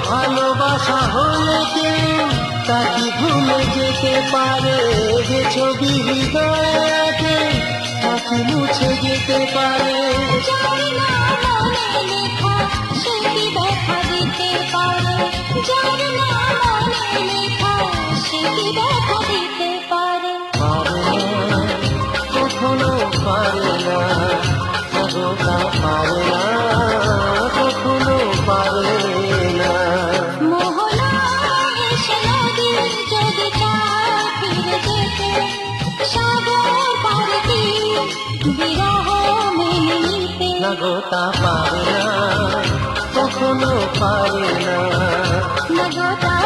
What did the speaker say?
ভালোবাসা হলে কেউ তা কি ভুলে যেতে পারে? যে ছবি হৃদয়ে তা কি মুছে যেতে পারে? যার নাম মনে লেখা সে কি দেখা দিতে পারে? যার নাম মনে লেখা সে কি দেখা দিতে পারে? পারে না, কখনো পারে না, তা পারে না, কখনো পারে না। মোহনা এসে নদী যদি চায় ফিরে যেতে, সাগর পারে কি বিরহ মেনে নিতে? না গো তা পারে না, কখনো পারে না। নগতা